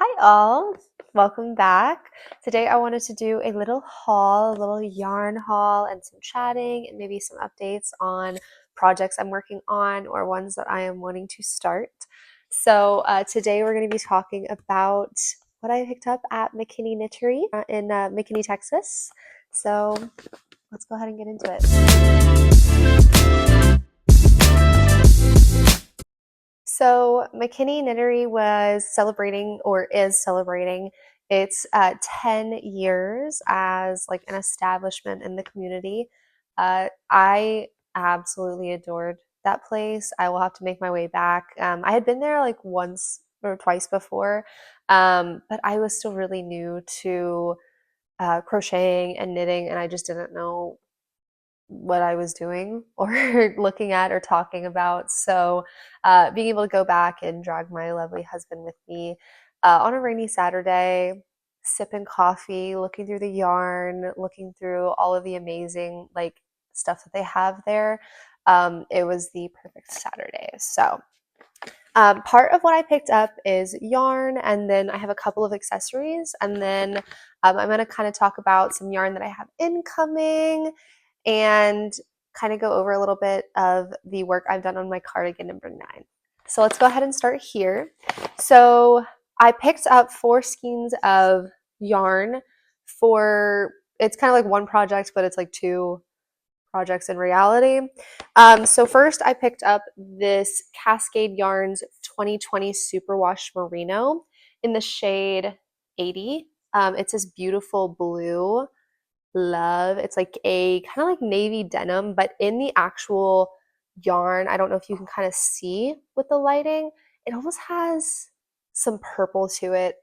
Hi all, welcome back. Today I wanted to do a little haul, a little yarn haul and some chatting and maybe some updates on projects I'm working on or ones that I am wanting to start. So today we're going to be talking about what I picked up at McKinney Knittery in McKinney, Texas. So let's go ahead and get into it. So McKinney Knittery was celebrating or is celebrating its 10 years as like an establishment in the community. I absolutely adored that place. I will have to make my way back. I had been there like once or twice before, but I was still really new to crocheting and knitting, and I just didn't know what I was doing or looking at or talking about. So, being able to go back and drag my lovely husband with me on a rainy Saturday, sipping coffee, looking through the yarn, looking through all of the amazing like stuff that they have there. It was the perfect Saturday. So, part of what I picked up is yarn, and then I have a couple of accessories, and then I'm going to kind of talk about some yarn that I have incoming and kind of go over a little bit of the work I've done on my cardigan number 9. So let's go ahead and start here. So I picked up 4 skeins of yarn for, it's kind of like one project, but it's like 2 projects in reality. So first I picked up this Cascade Yarns 2020 Superwash Merino in the shade 80. It's this beautiful blue love. It's like a kind of like navy denim, but in the actual yarn, I don't know if you can kind of see with the lighting, it almost has some purple to it.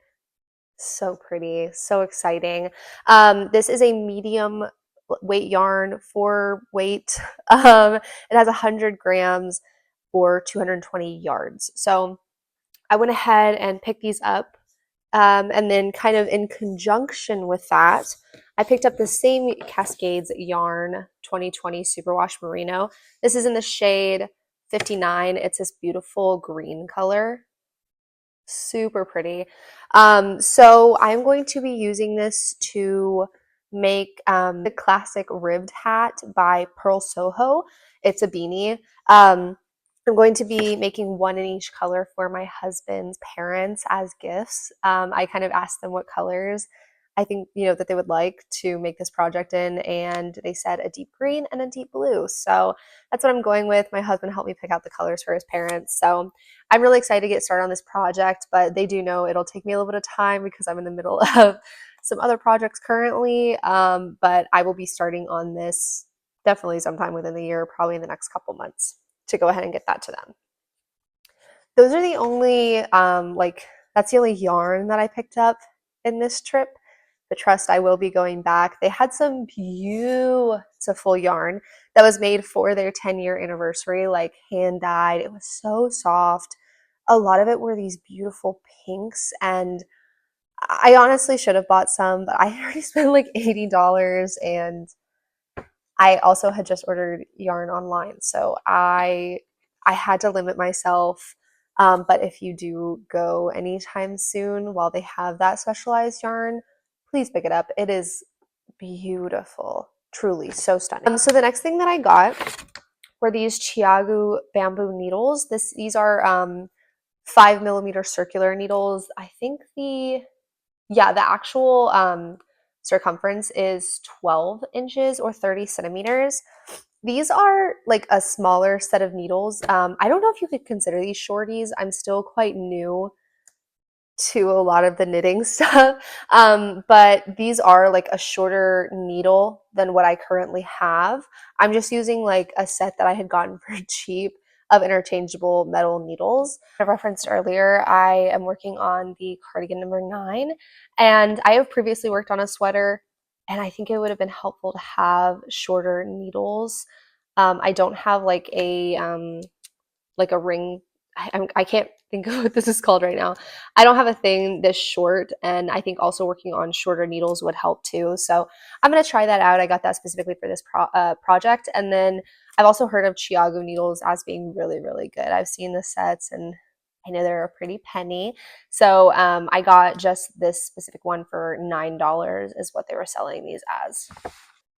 So pretty, so exciting. This is a medium weight yarn for weight. It has 100 grams or 220 yards. So I went ahead and picked these up. And then kind of in conjunction with that, I picked up the same Cascades yarn 2020 Superwash Merino. This is in the shade 59. It's this beautiful green color. Super pretty. So I'm going to be using this to make the classic ribbed hat by Pearl Soho. It's a beanie. I'm going to be making one in each color for my husband's parents as gifts. I kind of asked them what colors I think that they would like to make this project in, and they said a deep green and a deep blue. So that's what I'm going with. My husband helped me pick out the colors for his parents. So I'm really excited to get started on this project, but they do know it'll take me a little bit of time because I'm in the middle of some other projects currently. But I will be starting on this definitely sometime within the year, probably in the next couple months, to go ahead and get that to them. Those are the only that's the only yarn that I picked up in this trip. But trust, I will be going back. They had some beautiful yarn that was made for their 10-year anniversary, like hand dyed. It was so soft. A lot of it were these beautiful pinks, and I honestly should have bought some, but I already spent like $80, and I also had just ordered yarn online, so I had to limit myself. But if you do go anytime soon while they have that specialized yarn, please pick it up. It is beautiful, truly so stunning. So the next thing that I got were these Chiagu bamboo needles. These are 5mm circular needles. I think the actual circumference is 12 inches or 30 centimeters. These are like a smaller set of needles. I don't know if you could consider these shorties. I'm still quite new to a lot of the knitting stuff, but these are like a shorter needle than what I currently have. I'm just using like a set that I had gotten for cheap of interchangeable metal needles. I referenced earlier, I am working on the cardigan number 9, and I have previously worked on a sweater, and I think it would have been helpful to have shorter needles. I don't have like a ring. I can't think of what this is called right now. I don't have a thing this short, and I think also working on shorter needles would help too. So I'm going to try that out. I got that specifically for this project. And then I've also heard of Chiagu needles as being really, really good. I've seen the sets, and I know they're a pretty penny. So I got just this specific one for $9 is what they were selling these as.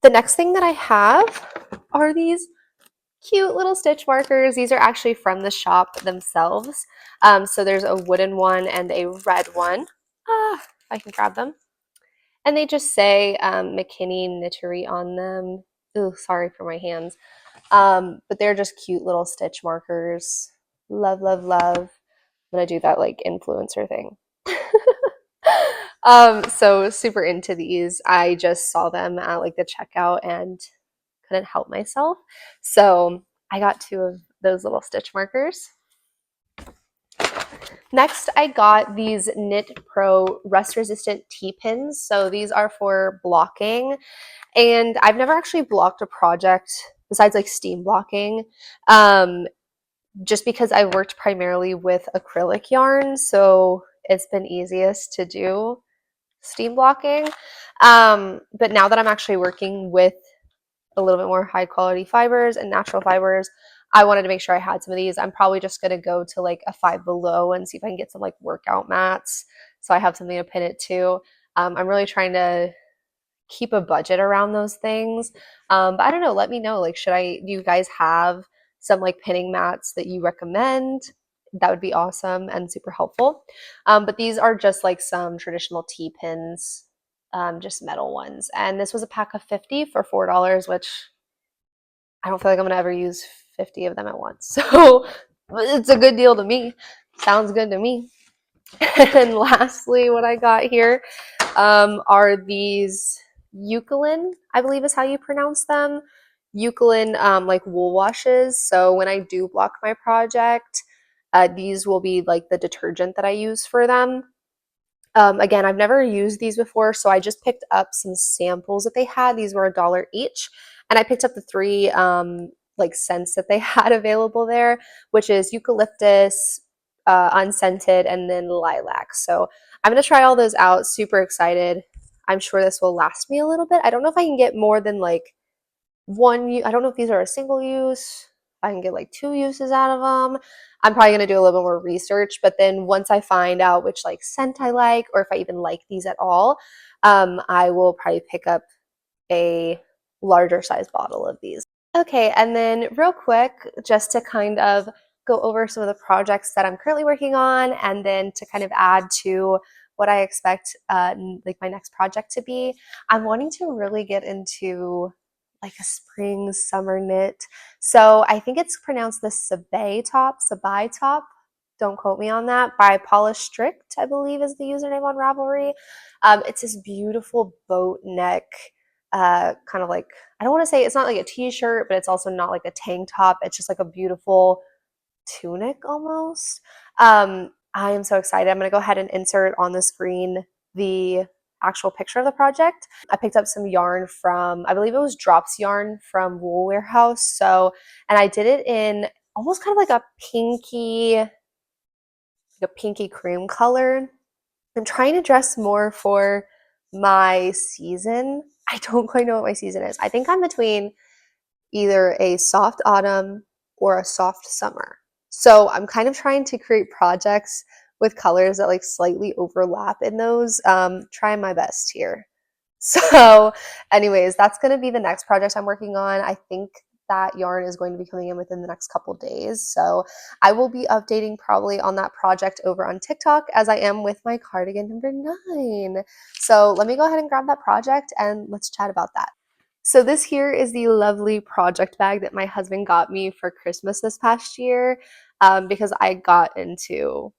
The next thing that I have are these cute little stitch markers. These are actually from the shop themselves. So there's a wooden one and a red one. If I can grab them. And they just say McKinney Knittery on them. Ooh, sorry for my hands. But they're just cute little stitch markers. Love, love, love. I'm gonna do that like influencer thing. So super into these. I just saw them at like the checkout and couldn't help myself. So I got two of those little stitch markers. Next, I got these Knit Pro rust resistant T-pins. So these are for blocking. And I've never actually blocked a project besides like steam blocking. Just because I worked primarily with acrylic yarn, so it's been easiest to do steam blocking. But now that I'm actually working with a little bit more high quality fibers and natural fibers, I wanted to make sure I had some of these. I'm probably just going to go to like a Five Below and see if I can get some like workout mats so I have something to pin it to. I'm really trying to keep a budget around those things. But I don't know, let me know. Like, do you guys have some like pinning mats that you recommend? That would be awesome and super helpful. But these are just like some traditional T-pins, just metal ones. And this was a pack of 50 for $4, which I don't feel like I'm gonna ever use 50 of them at once. So it's a good deal to me. Sounds good to me. And lastly, what I got here are these Eucalyptus, I believe is how you pronounce them. Eucalyptus like wool washes. So when I do block my project, these will be like the detergent that I use for them. Again, I've never used these before, so I just picked up some samples that they had. These were $1 each, and I picked up the three like scents that they had available there, which is eucalyptus, unscented, and then lilac. So I'm gonna try all those out. Super excited. I'm sure this will last me a little bit. I don't know if I can get more than like I don't know if these are a single use. I can get like 2 uses out of them. I'm probably going to do a little bit more research, but then once I find out which like scent I like or if I even like these at all, I will probably pick up a larger size bottle of these. Okay, and then real quick, just to kind of go over some of the projects that I'm currently working on and then to kind of add to what I expect like my next project to be, I'm wanting to really get into like a spring summer knit. So I think it's pronounced the Sabai top. Don't quote me on that. By Paula Strict, I believe is the username on Ravelry. It's this beautiful boat neck, kind of like, I don't want to say it's not like a t-shirt, but it's also not like a tank top. It's just like a beautiful tunic almost. I am so excited. I'm going to go ahead and insert on the screen the actual picture of the project. I picked up some yarn from, I believe it was Drops yarn from Wool Warehouse. So, and I did it in almost kind of like a pinky cream color. I'm trying to dress more for my season. I don't quite know what my season is. I think I'm between either a soft autumn or a soft summer. So I'm kind of trying to create projects with colors that like slightly overlap in those. Trying my best here. So anyways, that's going to be the next project I'm working on. I think that yarn is going to be coming in within the next couple days. So I will be updating probably on that project over on TikTok as I am with my cardigan number 9. So let me go ahead and grab that project and let's chat about that. So this here is the lovely project bag that my husband got me for Christmas this past year because I got into,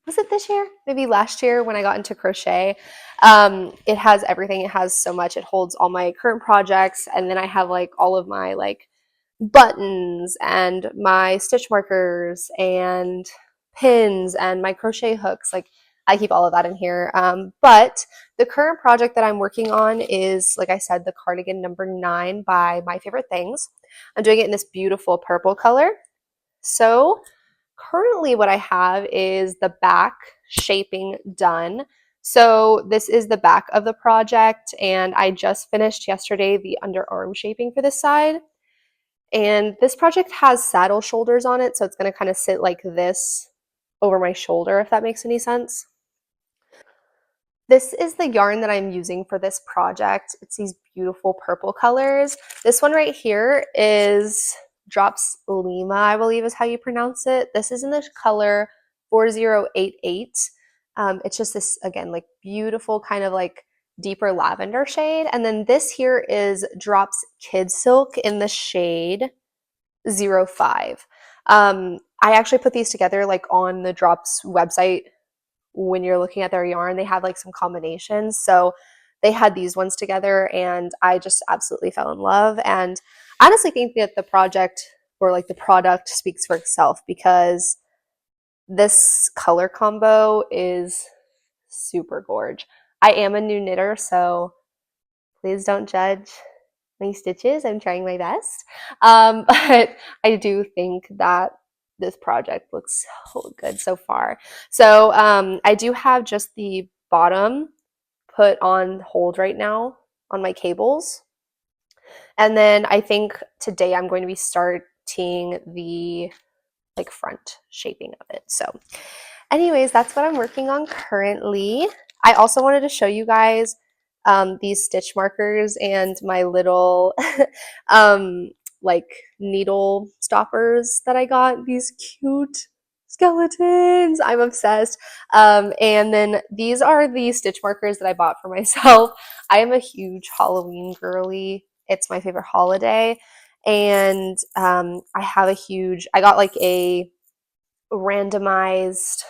was it this year? Maybe last year when I got into crochet. It has everything. It has so much. It holds all my current projects, and then I have like all of my like buttons and my stitch markers and pins and my crochet hooks. Like I keep all of that in here. But the current project that I'm working on is, like I said, the cardigan number 9 by My Favorite Things. I'm doing it in this beautiful purple color. So currently what I have is the back shaping done. So this is the back of the project, and I just finished yesterday the underarm shaping for this side. And this project has saddle shoulders on it, so it's going to kind of sit like this over my shoulder, if that makes any sense. This is the yarn that I'm using for this project. It's these beautiful purple colors. This one right here is Drops Lima, I believe is how you pronounce it. This is in the color 4088. It's just this, again, like beautiful kind of like deeper lavender shade. And then this here is Drops Kid Silk in the shade 05. I actually put these together like on the Drops website. When you're looking at their yarn, they have like some combinations. So they had these ones together and I just absolutely fell in love. And I honestly think that the project or like the product speaks for itself because this color combo is super gorge. I am a new knitter, so please don't judge my stitches. I'm trying my best. But I do think that this project looks so good so far. So I do have just the bottom put on hold right now on my cables. And then I think today I'm going to be starting the like front shaping of it. So anyways, that's what I'm working on currently. I also wanted to show you guys these stitch markers and my little like needle stoppers that I got. These cute skeletons. I'm obsessed. And then these are the stitch markers that I bought for myself. I am a huge Halloween girly. It's my favorite holiday. And I got like a randomized,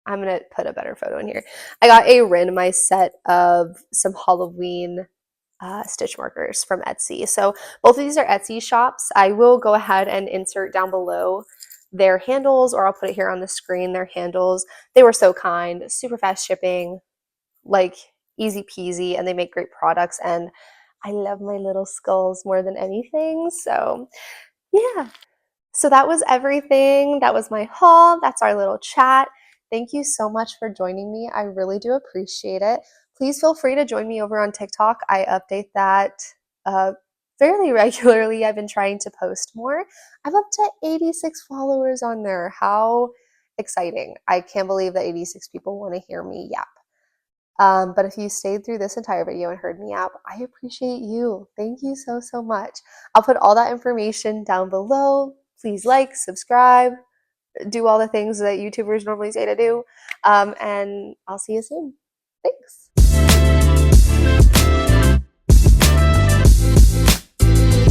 I'm going to put a better photo in here. I got a randomized set of some Halloween stitch markers from Etsy. So both of these are Etsy shops. I will go ahead and insert down below their handles, or I'll put it here on the screen, their handles. They were so kind, super fast shipping, like easy peasy, and they make great products. And I love my little skulls more than anything. So yeah. So that was everything. That was my haul. That's our little chat. Thank you so much for joining me. I really do appreciate it. Please feel free to join me over on TikTok. I update that fairly regularly. I've been trying to post more. I'm up to 86 followers on there. How exciting. I can't believe that 86 people want to hear me yap. But if you stayed through this entire video and heard me out, I appreciate you. Thank you so, so much. I'll put all that information down below. Please like, subscribe, do all the things that YouTubers normally say to do. And I'll see you soon. Thanks.